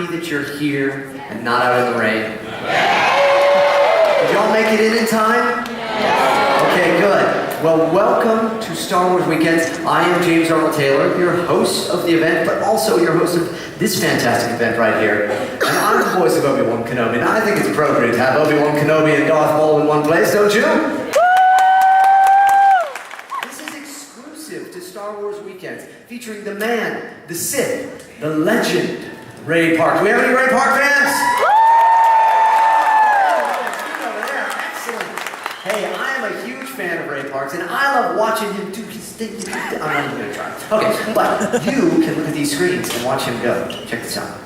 happy that you're here and not out in the rain? Did y'all make it in time? Okay, good. Well, welcome to Star Wars Weekends. I am James Arnold Taylor, your host of the event, but also your host of this fantastic event right here. And I'm the voice of Obi-Wan Kenobi, and I think it's appropriate to have Obi-Wan Kenobi and Darth Maul in one place, don't you? This is exclusive to Star Wars Weekends, featuring the man, the Sith, the legend, Ray Park. Do we have any Ray Park fans? Hey, I am a huge fan of Ray Parks, and I love watching him do his thing. I'm not even going to try. Okay, but you can look at these screens and watch him go. Check this out.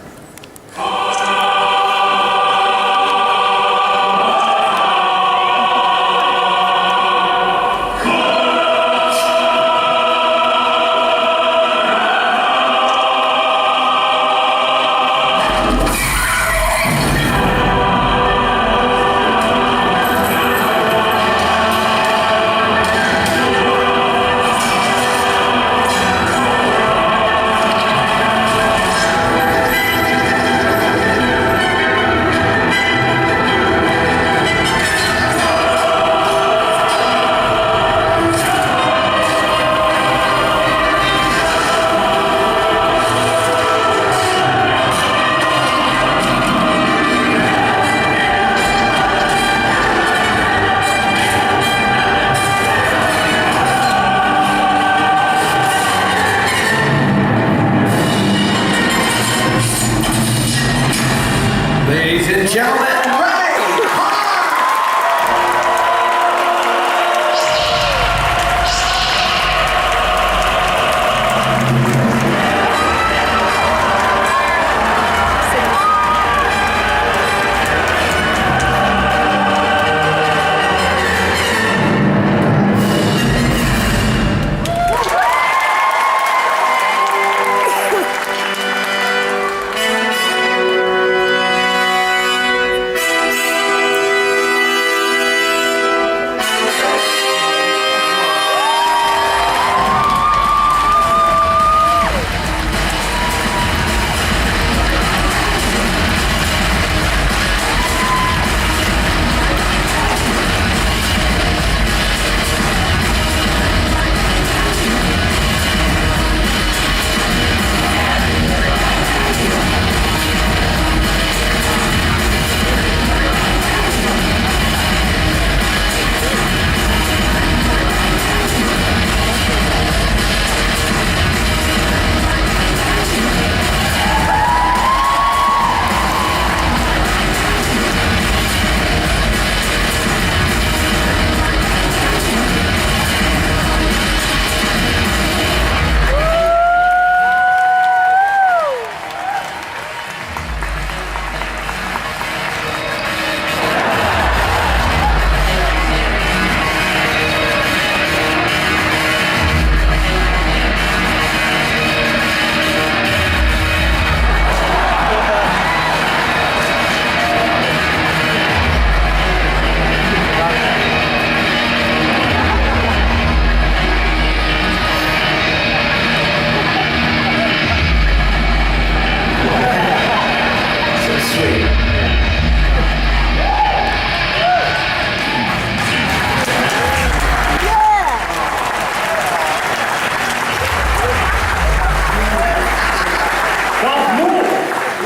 Ladies and gentlemen, Ray Park!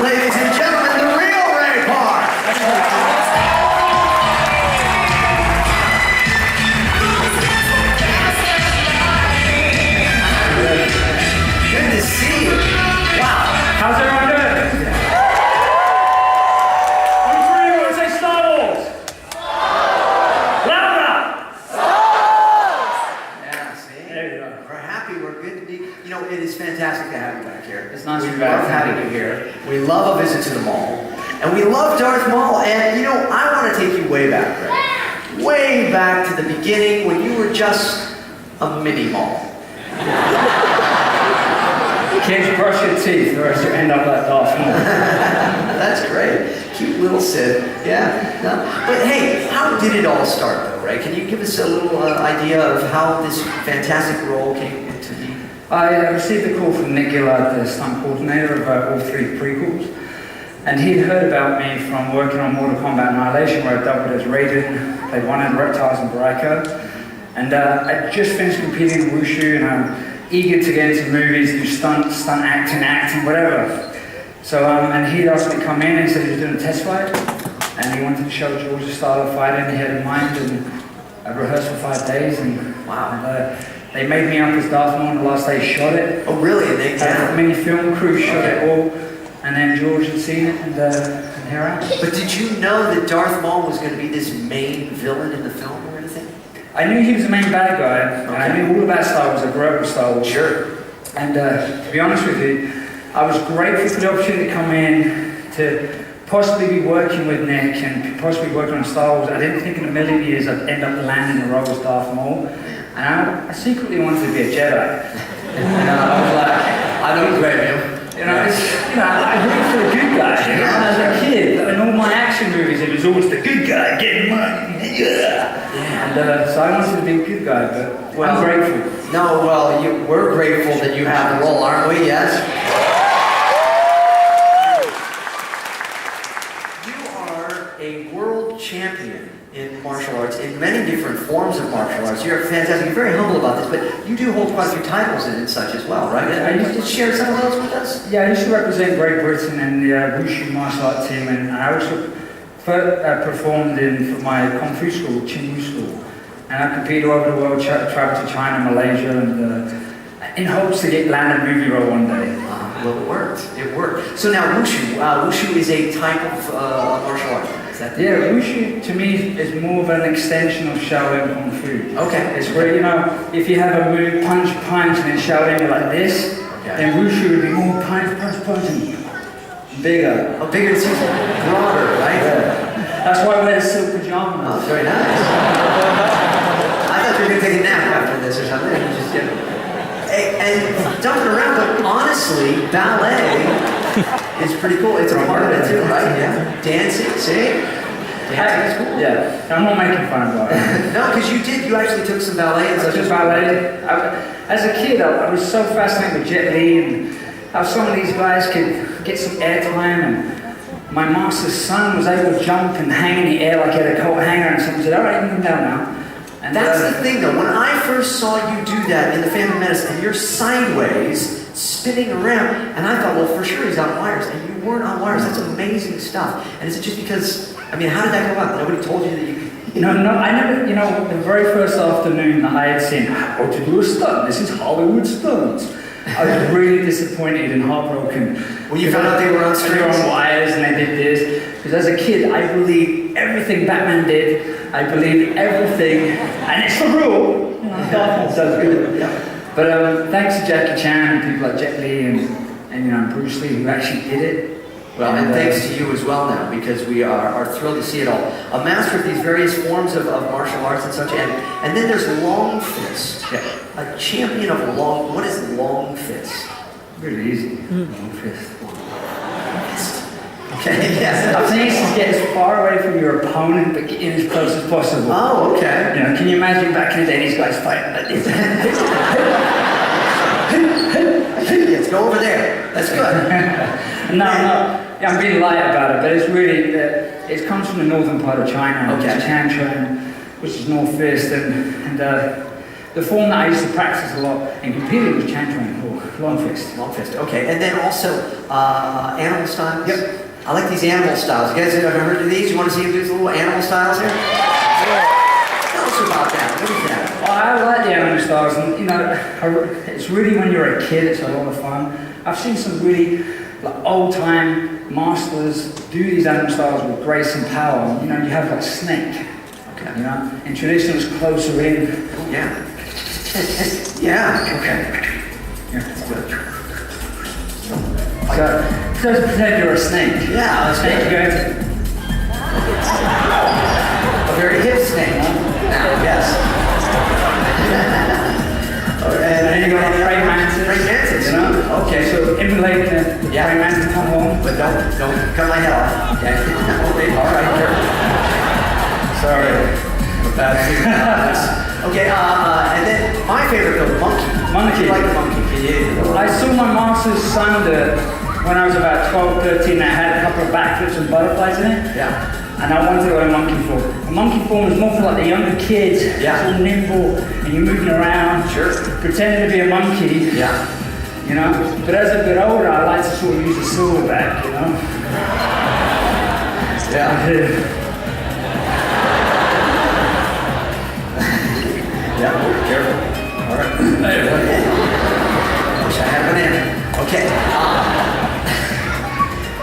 Ladies and gentlemen, the real Ray Park! Good to see you. Wow. How's everyone doing? On three, you want to say Star Wars? Louder! Yeah, see? There you go. We're happy, we're good to be. You know, it is fantastic to have you back here. It's nice to We be back. love having you here. We love a visit to the mall. And we love Darth Maul. And, you know, I want to take you way back, Ray. Way back to the beginning when you were just a mini Maul. Kids, brush your teeth or else you end up like Darth Maul. That's great. Cute little Sith. Yeah. No. But hey, how did it all start, though, Ray? Can you give us a little idea of how this fantastic role came into being? I received a call from Nick Gillard, the stunt coordinator of all three prequels, And he'd heard about me from working on Mortal Kombat Annihilation, where I doubled as Raiden, played one of the reptiles in Baraka. And I just finished competing in Wushu, and I'm eager to get into movies, do stunt acting, whatever. So, and he'd asked me to come in, and he said he was doing a test fight, and he wanted to show George's style of fighting he had in mind, and I rehearsed for 5 days, and wow. And, they made me up as Darth Maul on the last day, shot it. Oh really? And they mini film crew shot it all, and then George had seen it, and here I am. But did you know that Darth Maul was going to be this main villain in the film or anything? I knew he was the main bad guy, and I knew all about Star Wars. I grew up with Star Wars. Sure. And to be honest with you, I was grateful for the opportunity to come in to possibly be working with Nick and possibly working on Star Wars. I didn't think in a million years I'd end up landing the role as Darth Maul. And I secretly wanted to be a Jedi. And I was like, I don't blame you. I root for the good guy. As a kid, in all my action movies, it was always the good guy getting money. Yeah. And so I wanted to be a good guy, but I'm grateful. No, well, we're grateful that you have the role, aren't we? Yes? You are a world champion in martial arts, in many different forms of martial arts. You're fantastic. You're very humble about this, but you do hold quite a few titles and such as well, right? And you just share some of those with us? Yeah, I used to represent Great Britain in the Wushu martial art team, and I also performed in my Kung Fu school, Chin Wu school. And I competed all over the world, traveled to China, Malaysia, and in hopes to land a movie role one day. Well, it worked. It worked. So now Wushu. Wushu is a type of martial art. Yeah, Wushu to me is more of an extension of Shaolin Kung Fu. Okay. It's where, if you have a move, punch, and then Shaolin you're like this, then Wushu would be more punch, and bigger. Oh, bigger, it seems broader, right? Yeah. That's why I wear silk pajamas. Oh, very nice. I thought you were going to take a nap after this or something. You just get and jumping around, but honestly, ballet is pretty cool. It's a part of it too, right? Yeah. Dancing, see? Dancing is cool. Yeah. I'm not making fun of it. No, because you actually took some ballet and such. Just ballet. As a kid, I was so fascinated with Jet Li and how some of these guys could get some airtime, and my master's son was able to jump and hang in the air like he had a coat hanger, and someone said, all right, you can come down now. And that's the thing though, when I first saw you do that in The Phantom Menace, and you're sideways, spinning around, and I thought, well, for sure he's on wires, and you weren't on wires. That's amazing stuff. And is it just because, how did that come about? Nobody told you that you could... No, I never, the very first afternoon I had seen how to do a stunt. This is Hollywood stunts. I was really disappointed and heartbroken. When you found out they were on strings? They were on wires and they did this. Because as a kid, I believed everything Batman did. I believed everything, and it's the rule. Darth does good. Yeah. But thanks to Jackie Chan and people like Jet Li and Bruce Lee who actually did it. Well, and thanks to you as well now, because we are thrilled to see it all. A master of these various forms of martial arts and such, and then there's long fist. Yeah. A champion of long. What is long fist? Really easy. Long fist. Okay, yes. I think it's to get as far away from your opponent, but get in as close as possible. Oh, okay. Can you imagine back in the day, these guys fighting like this? Yes, go over there. That's good. No, yeah, I'm being light about it, but it's really, it comes from the northern part of China, which is Chanchuan, which is North Fist, and the form that I used to practice a lot and competed was Chanchuan, or Long Fist. Long Fist, okay. And then also, animal styles? Yep. I like these animal styles. You guys have ever heard of these? You want to see him do these little animal styles here? Tell us about that. What is that? Well, I like the animal styles, and it's really when you're a kid, it's a lot of fun. I've seen some really old-time masters do these animal styles with grace and power. You have like Snake. Okay. In tradition, it's closer in. Oh, yeah. Yeah. Okay. Yeah. So pretend you're a snake. Yeah, a snake. You're going to... A very hip snake. Now, yes. And then you're going to praying mantis. Praying mantis. Okay, so emulate the praying mantis come home. But don't cut my head off. Okay. All right, sorry. Okay, and then my favorite though, monkey. Monkey. I like monkey. I saw my master's son when I was about 12, 13, I had a couple of backflips and butterflies in it. Yeah. And I wanted to go to monkey form. A monkey form is more for like the younger kids. Yeah. It's all nimble, and you're moving around. Sure. Pretending to be a monkey. Yeah. You know? But as I get older, I like to sort of use the silverback, you know? Yeah. Yeah, oh, careful. All right. Okay. Wish I had a banana. Okay.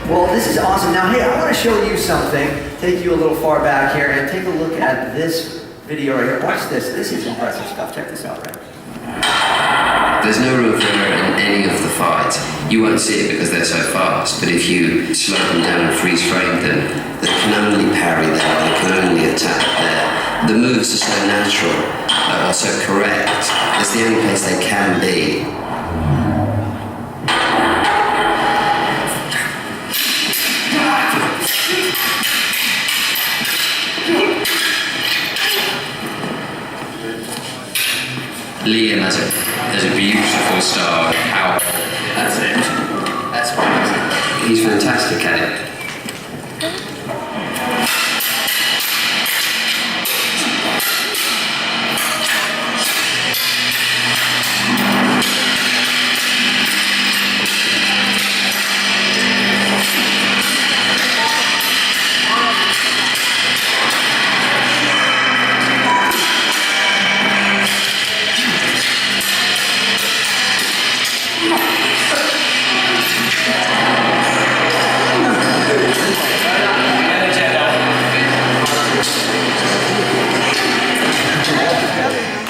Well, this is awesome. Now, hey, I want to show you something. Take you a little far back here and take a look at this video right here. Watch this. This is impressive stuff. Check this out, right? There's no real flair in any of the fights. You won't see it because they're so fast, but if you slow them down and freeze frame them, they can only parry there, they can only attack there. The moves are so natural, are so correct. It's the only place they can be. Liam has a beautiful style. How? That's it. That's what he's fantastic at it.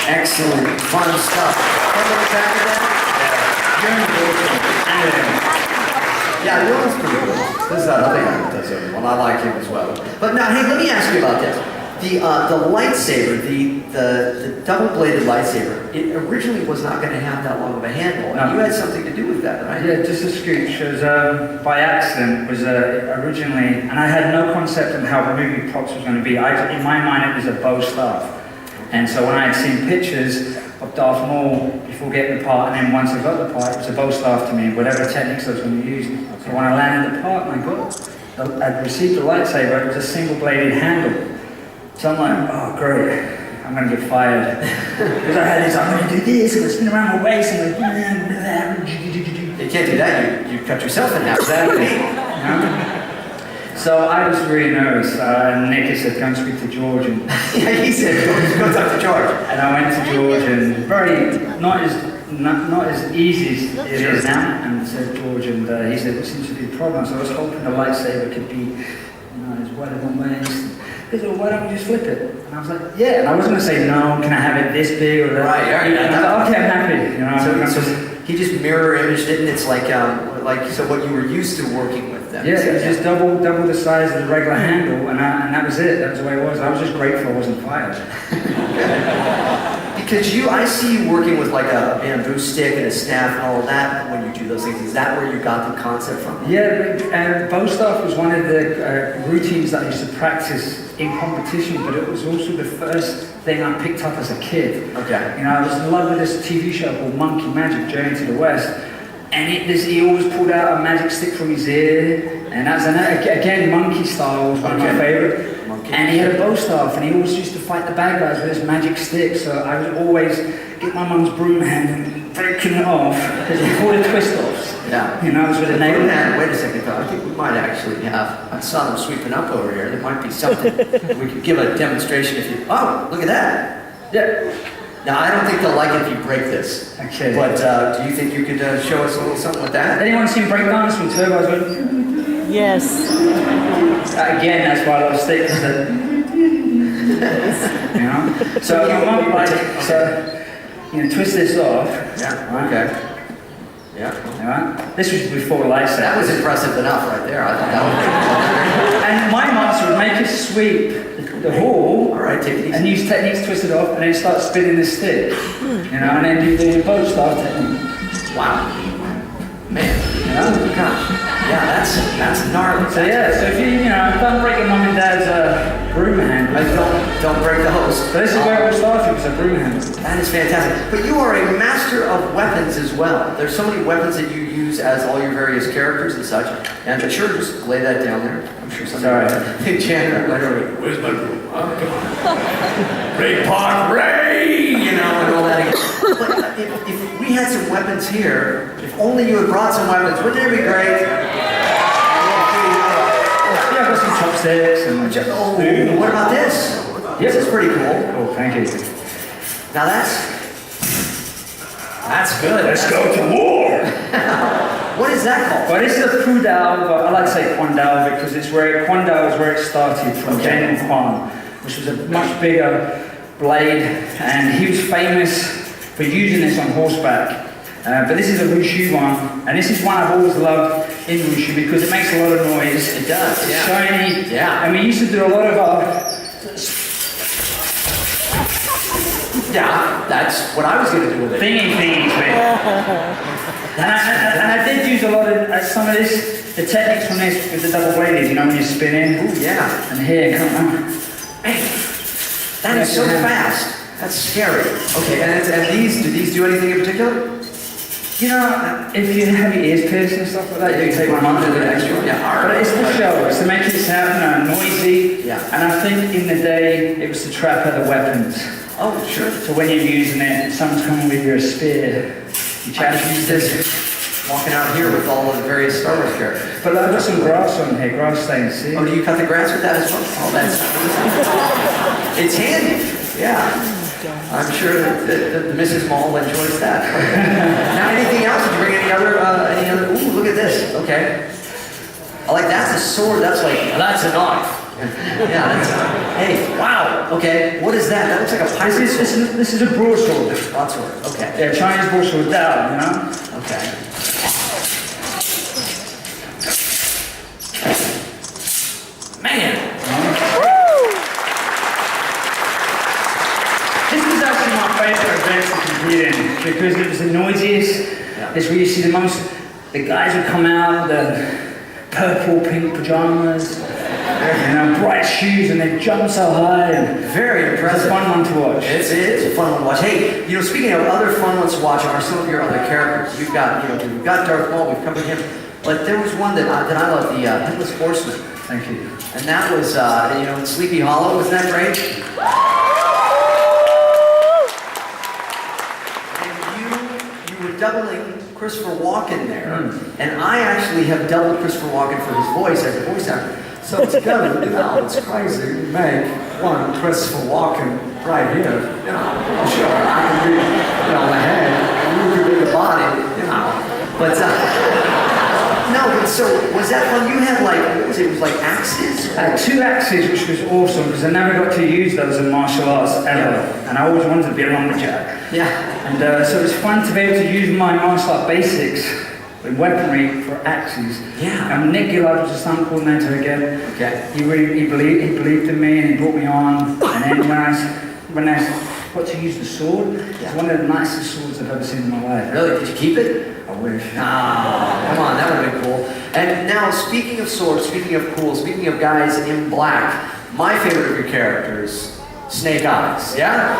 Excellent, fun stuff. Yeah, Will's pretty good. This is another guy that does everyone. I like him as well. But now, hey, let me ask you about this. The lightsaber, the double-bladed lightsaber, it originally was not going to have that long of a handle. And you had something to do with that, right? Yeah, just a scooch. It was by accident. Was originally, and I had no concept of how movie props was going to be. In my mind, it was a bow staff. And so when I had seen pictures of Darth Maul before getting the part, and then once I got the part, it was a bow staff to me, whatever techniques I was going to use. So when I landed the part and I'd received the lightsaber, it was a single-bladed handle. So I'm like, oh great, I'm going to get fired. Because I had this, I'm going to do this, I'm going to spin around my waist, and You can't do that, you cut yourself in half. Exactly. So I was really nervous, and Nick said, go and speak to George. And yeah, he said, go talk to George. And I went to George, and not as easy as it is now, and said George, and he said, what seems to be the problem? So I was hoping the lightsaber could be, as wide as one waist. He said, well, why don't we just flip it? And I was like, yeah. And I wasn't going to say, no, can I have it this big or that? Right. And I was like, okay, I'm happy. So he just mirror imaged it, and it's like so what you were used to working with them. Yeah, it was just double the size of the regular handle, and that was it. That was the way it was. I was just grateful I wasn't fired. Because I see you working with like a bamboo stick and a staff and all of that when you do those things. Is that where you got the concept from? Yeah, and bow staff was one of the routines that I used to practice in competition, but it was also the first thing I picked up as a kid. Okay. I was in love with this TV show called Monkey Magic, Journey to the West. And he always pulled out a magic stick from his ear, and that's again monkey style was one of my favorite. And he had a bow staff, and he always used to fight the bad guys with this magic stick. So I would always get my mum's broom hand and breaking it off because before the twist offs. Yeah. It was with a nail. Wait a second, though. I think we might actually have. I saw them sweeping up over here. There might be something we could give a demonstration if you. Oh, look at that. Yeah. Now, I don't think they'll like it if you break this. Okay. But do you think you could show us a little something with that? Anyone seen breakdance when Turbo's going? Yes. Again, that's why I love sticks. So your mum twist this off. Yeah. Okay. Yeah. Alright. This was before lightsaber. That was impressive enough right there. I thought that was. And my master would make us sweep the hall. All right, take it easy. And use techniques, twist it off, and then start spinning the stick. And then do the bow staff technique. Wow. Man. Gosh. Yeah, that's gnarly. So yeah, so if you know, don't break your mum and dad's broom handle. Don't break those. So this is where it all started, was a broom handle. That is fantastic. But you are a master of weapons as well. There's so many weapons that you use as all your various characters and such. And but sure, just lay that down there. I'm sure somebody. Hey, Chandler, literally, where's my broom? Oh, come on. Ray Park, Ray! You know, and all that again. But if we had some weapons here, if only you had brought some weapons, wouldn't it be great? Yeah, I've got some chopsticks and Oh, what about this? Yep. This is pretty cool. Oh, thank you. Now that's good. Let's go to war! What is that called? Well, this is a Pudao, but I like to say Kwandao because Kwandao is where it started from General Kwan, which was a much bigger blade, and he was famous for using this on horseback. But this is a Wushu one, and this is one I've always loved in Wushu because it makes a lot of noise. It does, It's yeah. shiny. Yeah. And we used to do a lot of Yeah, that's what I was going to do with it. thingy things with it. And I did use a lot of some of this, the techniques from this with the double bladed, you know, when you're spinning. Ooh, yeah. And here, come on. Man, that is so fast. That's scary. Okay, and do these do anything in particular? You know, if you have your ears pierced and stuff like that, you can take one under the extra. Yeah, But it's the show, it's to make it sound noisy. Yeah. And I think in the day, it was to trap other weapons. Oh, sure. So when you're using it, someone's coming with your spear. You I challenge use this walking out here with all of the various Star Wars characters. But I've got some grass on here, grass stains, see? Oh, do you cut the grass with that as well? Oh, that's it's handy. Yeah. I'm sure that the Mrs. Maul enjoys that. Now, anything else? Did you bring any other? Ooh, look at this. Okay. I like that's a sword. That's a knife. Yeah. Hey, wow. Okay. What is that? That looks like a pirate sword. This is a broadsword. Broadsword. Okay. Yeah, Chinese broadsword down, you know? Okay. Man. This was actually my favourite event to compete in because it was the noisiest. Yeah. It's where you see the guys would come out with the purple, pink pajamas, bright shoes, and they jump so high. And Very it's impressive. a fun one to watch. It's a fun one to watch. Hey, speaking of other fun ones to watch are some of your other characters. We've got Darth Maul. We've covered him, but there was one that I love, the Headless Horseman, Thank you. and that was in Sleepy Hollow. Wasn't that great? And you were doubling Christopher Walken there, and I actually have doubled Christopher Walken for his voice as a voice actor. So together, it's crazy to make one Christopher Walken right here. Sure, I can be, the head, and you can be the body, But no, but so was that fun? You had what was it? It was like axes. I had 2 axes, which was awesome because I never got to use those in martial arts ever, and I always wanted to be a lumberjack. Yeah. And so it was fun to be able to use my martial art basics with weaponry for axes. Yeah. And Nick Gillard was a stunt coordinator again. Okay. He believed in me and he brought me on. And then when I got to use the sword, it's one of the nicest swords I've ever seen in my life. Really? Did you keep it? I wish. Ah, come on, that would have been cool. And now, speaking of swords, speaking of cool, speaking of guys in black, my favorite of your characters, Snake Eyes. Yeah?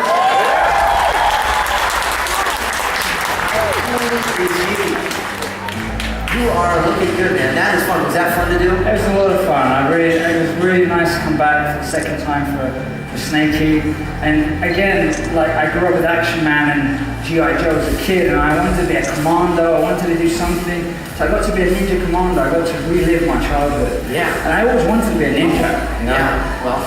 You are looking good, man. That is fun. Was that fun to do? It was a lot of fun. It was really nice to come back for the second time for Snakey. And again, I grew up with Action Man and G.I. Joe as a kid, and I wanted to be a commando. I wanted to do something. So I got to be a ninja commando. I got to relive my childhood. Yeah. And I always wanted to be a ninja. Yeah. Well,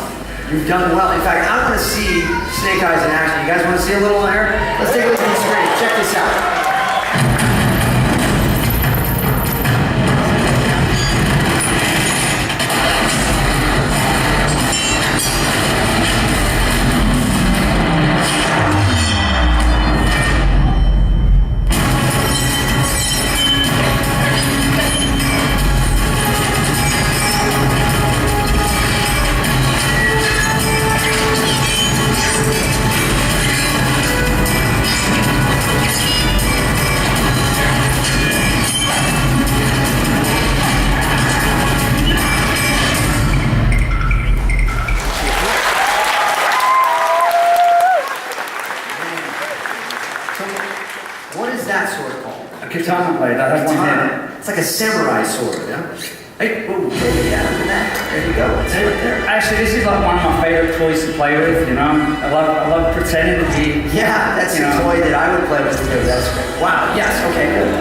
you've done well. In fact, I want to see Snake Eyes in action. You guys want to see a little there? Let's take a look at the screen. Check this out. Katana blade, I have one here. It's like a samurai sword, yeah? Hey, whoa, yeah, look at that. There you go. It's right there. Actually, this is like one of my favorite toys to play with, you know? I love pretending to be... Yeah, that's a toy that I would play with too. That's great. Wow, yes, okay, good.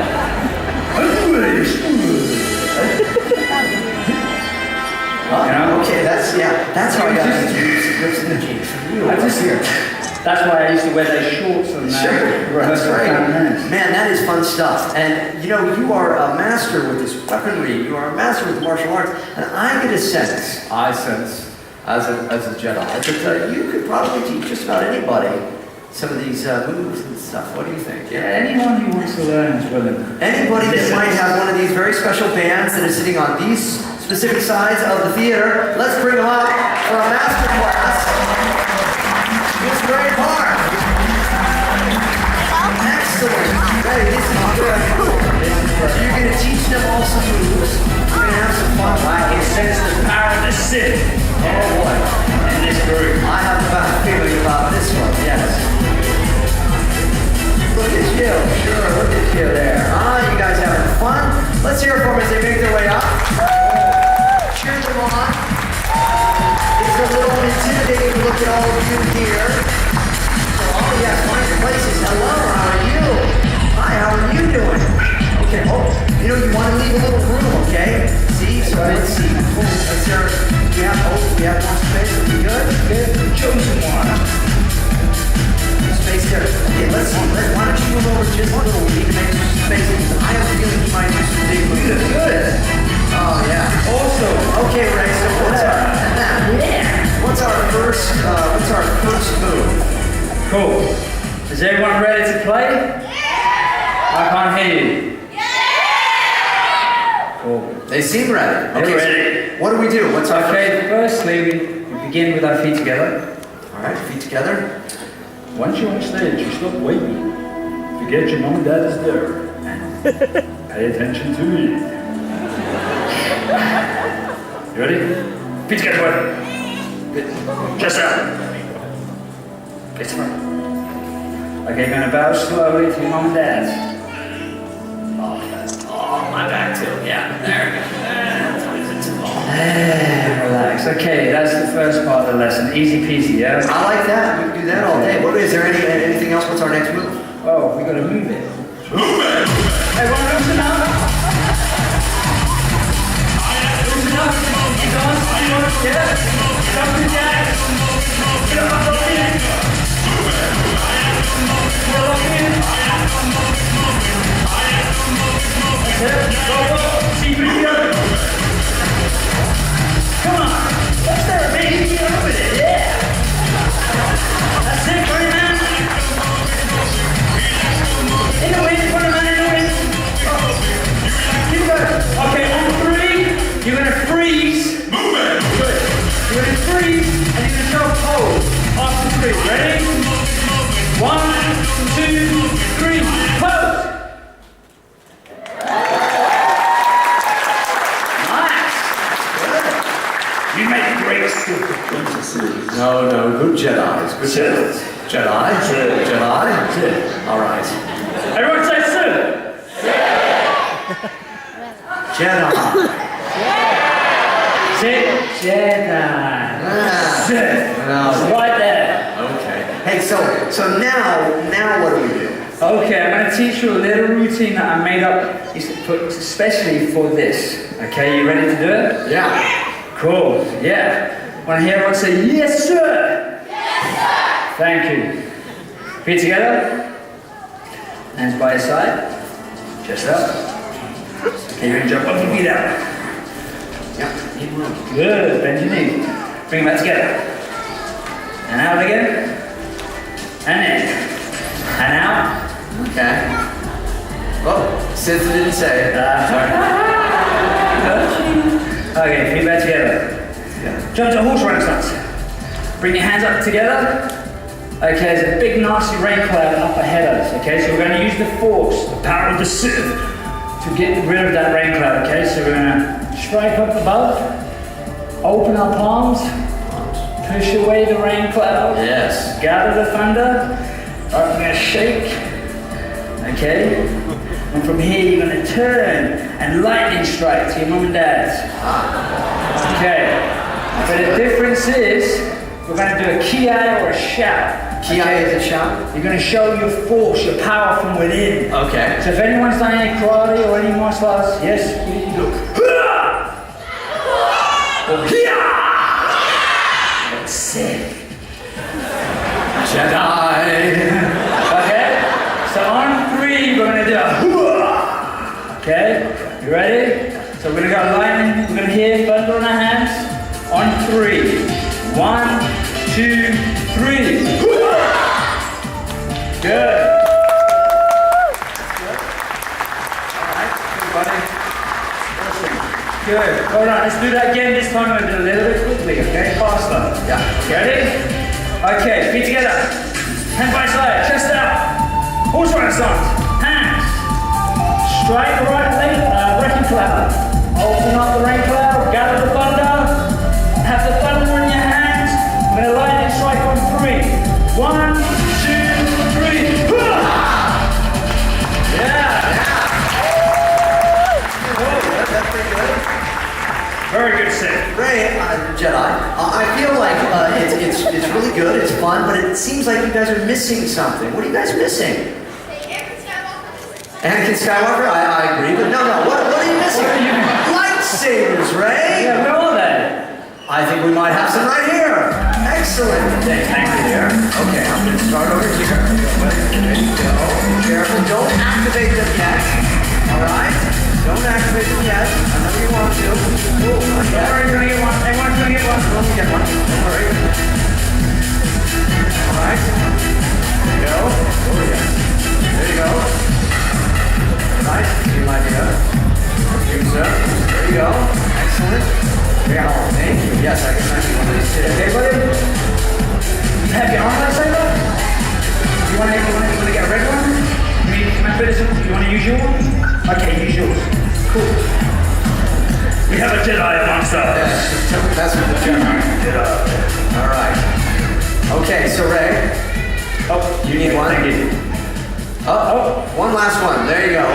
Okay, that's how I got grips in the jeans. That's why I used to wear those shorts and That's right. Man, that is fun stuff. And you know, you are a master with this weaponry. You are a master with martial arts. And I get a sense, as a Jedi, that you could probably teach just about anybody some of these moves and stuff. What do you think? Yeah, anyone who wants to learn is willing. Anybody that might have one of these very special bands that is sitting on these specific sides of the theater, let's bring them up for a master class. It's very hard. Excellent. Hey, this is good. So you're going to teach them all some moves. We're going to have some fun. I can sense the power of the Sith. Oh boy. In this group. I have a bad feeling about this one, yes. Look at you. Sure, look at you there. You guys having fun? Let's hear it for them as they make their way up. Cheer them on. It's a little intimidating to look at all of you here. So, yes, find your places. Hello, how are you? Hi, how are you doing? Okay, you want to leave a little room, okay? See, so let's see. Is there, we have more space. Are we good? Good. Chosen one. Space there. Okay, let's see. Why don't you move over just a little? We need to make some space. I have a feeling you might do some big moves. Good. Oh, yeah. Also, okay, Ray, so what's our first move? Cool. Is everyone ready to play? I can't hear you. Cool. They seem ready. Okay, ready. So what do we do? What's our firstly, we begin with our feet together. All right, feet together. Once you're on stage, you stop waiting. Forget your mom and dad is there. Pay attention to me. You ready? Feet together. Chest out. Face front. Okay, you're gonna bow slowly to your mom and dad. Oh, my back too. Yeah, there we go. Relax. Okay, that's the first part of the lesson. Easy peasy, yeah? I like that. We can do that all day. Is there anything else? What's our next move? Oh, we gotta move it. Move it! Hey, wanna loosen up? Loosen up. Keep on. Yeah. Jump to jack. Get up, lock in. Get lock in. That's it. Go. Keep it together. Come on. That's there, baby. Get up with it. Yeah. That's it, buddy, man. In the wind, put him in the wind. Keep going. Okay, on 3, you're gonna freeze. Move it. Good. You're gonna freeze and you're gonna show pose. After 3. Ready? 1, 2, 3. Pose. Nice. Good. You make great princesses. No, good Jedis. Good Jedis. Jedi. All right. Everyone say Sith. Jedi. Sith. Jedi. Sith. Right there. Okay. Hey, so now what do we do? Okay, I'm going to teach you a little routine that I made up especially for this. Okay, you ready to do it? Yeah. Cool. Yeah. Want to hear everyone say yes, sir? Yes, sir. Thank you. Feet together. Hands by your side. Chest up. Okay, you're going to jump up your feet out. Yeah. Good. Bend your knee. Bring them back together. And out again. And in. And out. Okay. Oh, Sith didn't say it. Sorry. Okay, feet back together. Yeah. Jump to horse running stance. Bring your hands up together. Okay, there's a big nasty rain cloud up ahead of us. Okay, so we're going to use the force, the power of the Sith, to get rid of that rain cloud. Okay, so we're going to strike up above, open our palms, push away the rain cloud. Yes. Gather the thunder. Alright, we're going to shake. Okay? And from here, you're going to turn and lightning strike to your mum and dad. Okay. But the difference is, we're going to do a kiai or a shout. Kiai is a shout? You're going to show your force, your power from within. Okay. So if anyone's done any karate or any martial arts, yes, you go, "Hurrah!" or "Hiya!" That's sick. Jedi. Okay? So on 3, we're going to do a "Hurrah!" Okay? You ready? So we're going to go lightning. We're going to hear thunder on our hands. On 3. 1, 2, 3. Hurrah! Good. Good. Hold on, let's do that again. This time we'll do it a little bit quickly, okay? Faster. Yeah. Ready? Okay, feet together. Hand by side, chest out. Horse renaissance. Hands. Straight the right leg, wrecking cloud. Open up the rain cloud, gather the thunder. Have the thunder in your hands. I'm going to lightning strike on 3. 1, 2, 3. Yeah. That's pretty good. Very good set. Ray, Jedi, I feel like it's really good, it's fun, but it seems like you guys are missing something. What are you guys missing? Anakin Skywalker, I agree, but no, what are you missing? Lightsabers, Ray! Yeah, where are they? I think we might have some right here. Excellent. Thank you there. Okay, I'm going to start over here. There you go. Careful, don't activate them yet. All right? Don't activate them yet. I know you want to. Oh, Don't worry, you're gonna get one. Everyone's gonna get one. Let me get one. Don't worry. All right. There you go. Oh, yeah. There you go. Nice. Good idea. Use that. There you go. Excellent. Yeah, thank you. Yes, I can actually one of these too. Okay, buddy? You have your arm lightsaber? You wanna get a red one? You wanna use your one? Okay, use yours. Cool. We have a Jedi amongst us. Yeah, that's what the Jedi. All right. Okay, so Ray. Oh, you need one? Thank you. Oh, one last one. There you go.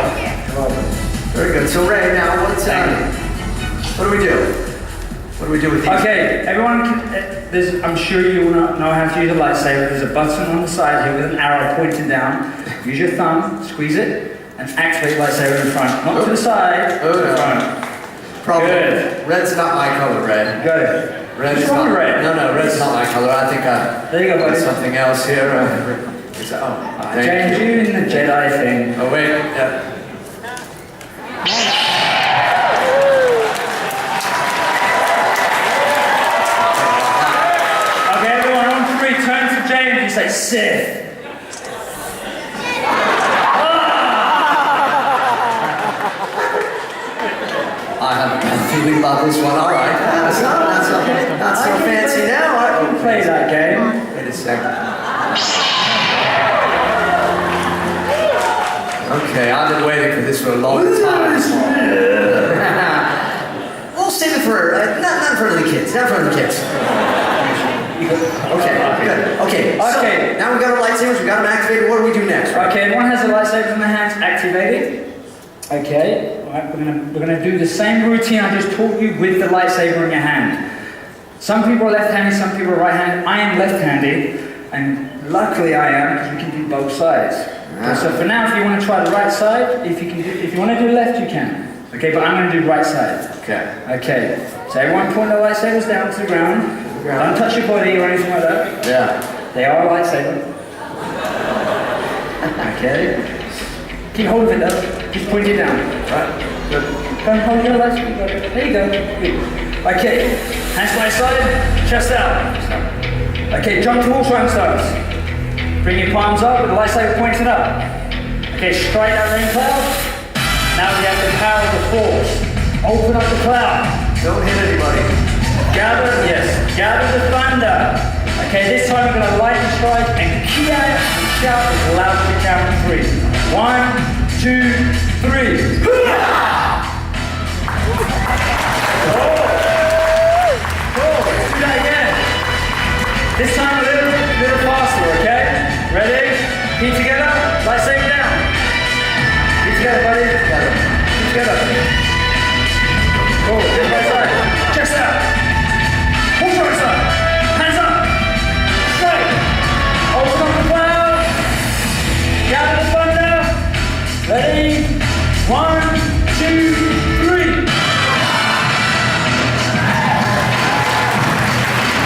Very good. So Ray, now what do we do? What do we do with these? Okay, everyone, I'm sure you will know how to use a lightsaber. There's a button on the side here with an arrow pointing down. Use your thumb, squeeze it, and activate lightsaber in front. Not to the side, to the front. Problem. Good. Red's not my color, Red. Got it. Red What's is wrong not. with red? No, red's not my color. I think there you go, buddy. something else here. James, you in the Jedi thing. Oh wait. Yeah. Okay, everyone, on 3, turn to James and say Sith. I have a bad feeling about this one. All right. That's not so fancy now. I can play that game. Wait a second. Okay, I've been waiting for this for a long time. We'll save it for not in front of the kids. Not in front of the kids. Okay, good. Okay, so now we got our lightsabers. We got them activated. What do we do next? Okay, everyone has the lightsabers in their hands activated. Okay, all right, we're gonna do the same routine I just taught you with the lightsaber in your hand. Some people are left-handed, some people are right-handed. I am left-handed, and luckily I am because we can do both sides. Okay, so for now, if you want to try the right side, if you want to do left, you can. Okay, but I'm going to do right side. Okay. Okay. So everyone point their lightsabers down to the ground. Don't touch your body or anything like that. Yeah. They are a lightsaber. Okay. Keep hold of it though. Just point it down. Right. Good. Don't hold your lightsaber. There you go. Good. Okay. Hands by side. Chest out. Okay. Jump to all stance. Bring your palms up with the lightsaber pointed up. Okay. Straight that rain cloud. Now we have the power of the force. Open up the cloud. Don't hit anybody. Gather the thunder. Okay, this time we're going to lightning strike and key out and shout as loud as you can on 3. 1, 2, 3. Cool. Let's do that again. This time a little faster, okay? Ready? Feet together, lightsaber down. together. Cool, this right side. Chest out. Push right side. Hands up. Straight. Open up the cloud. Gather the thunder. Ready? 1, 2, 3.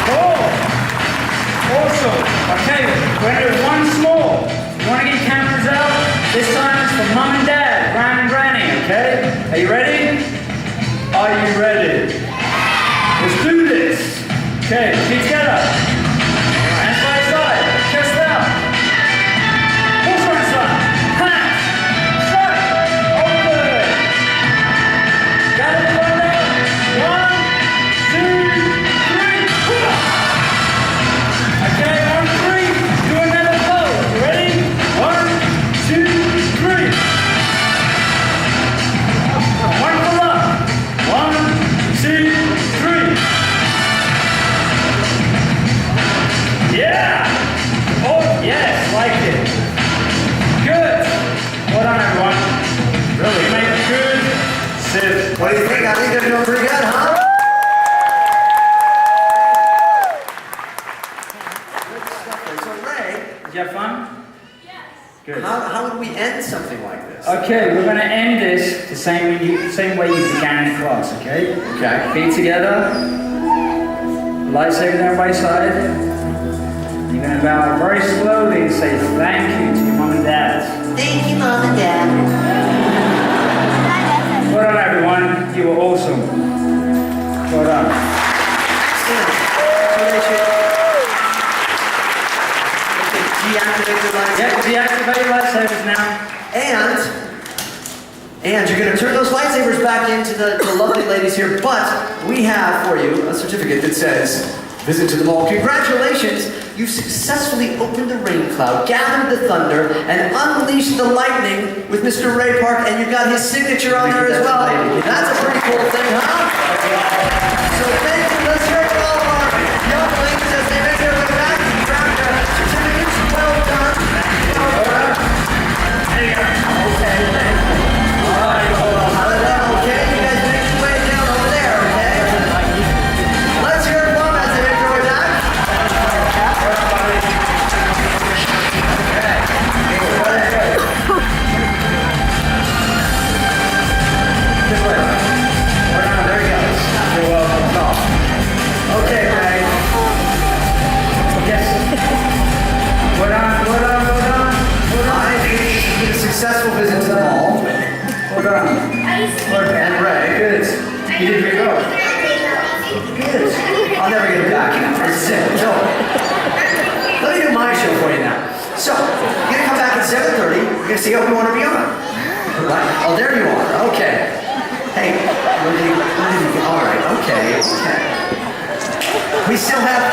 Cool. Awesome. Okay, we're going to do one small. You want to get cameras out? This time it's for mum and dad, gran and granny, okay? Are you ready? Are you ready? Let's do this. Okay, feet together. Hands by side. Chest out. Push right side. Hands. Straight. Over. Gather the thunder. 1, 2, 3. Okay, on 3. Do another pose. You ready? 1, 2, 3. One for luck. 1, 2, 3. Yeah! Oh, yes, like it. Good. Well done, everyone. Really, you made it good. Sit. What do you think? I think they're doing pretty good, huh? Good stuff. So Ray, Did you have fun? Good. how would we end something like this? Okay, we're going to end this the same way you began in class, okay? Okay. Feet together. Lightsaber down by side. You're going to bow very slowly and say thank you to your mom and dad. Thank you, Mom and Dad. Well done, everyone. You were awesome. Well done. Deactivate the lightsaber. Yeah, deactivate your lightsabers now. And you're going to turn those lightsabers back into the lovely ladies here, but we have for you a certificate that says, visit to the Maul. Congratulations, you've successfully opened the rain cloud, gathered the thunder, and unleashed the lightning with Mr. Ray Park, and you've got his signature on there as well. That's a pretty cool thing, huh? So thank you, let's hear it for all of our young ladies as they make their way back and grab their certificates. Well done. Well done. There you go. Okay, thank you. Okay, you guys make your way down over there, okay? Let's hear it from as they make their way back. This way. There he goes. You're welcome. Okay, Ray. Yes. Well done, well done, well done. I think this has been a successful visit to the mall. Well done. And Ray. Good. You did really well. Good. I'll never get it back. It's it. No. Let me do my show for you now. So, you're going to come back at 7:30. You're going to see how we want to be on. Right? Oh, there you are. Okay. Hey, where did you go? All right. Okay. Okay. We still have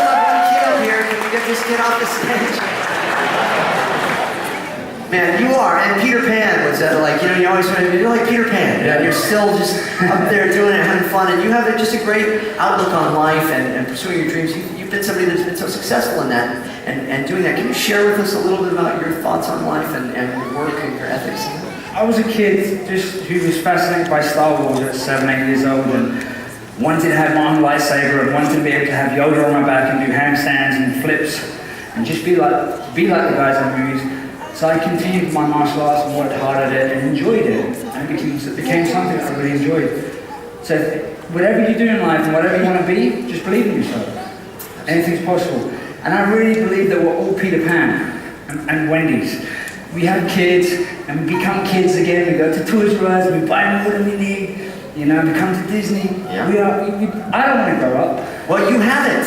one kid up here. Can we get this kid off the stage? Man, you are, and Peter Pan was like, you always want to be like Peter Pan. You're still just up there doing it, having fun, and you have just a great outlook on life and pursuing your dreams. You've been somebody that's been so successful in that and doing that. Can you share with us a little bit about your thoughts on life and your work and your ethics? I was a kid who was fascinated by Star Wars at 7, 8 years old and wanted to have my own lightsaber and wanted to be able to have Yoda on my back and do handstands and flips and just be like the guys in the movies. So I continued my martial arts and worked hard at it and enjoyed it. And it became something I really enjoyed. So whatever you do in life and whatever you want to be, just believe in yourself. Anything's possible. And I really believe that we're all Peter Pan and Wendy's. We have kids and we become kids again. We go to Toys R Us, we buy more than we need. We come to Disney. Yeah. I don't want to grow up. Well, you haven't.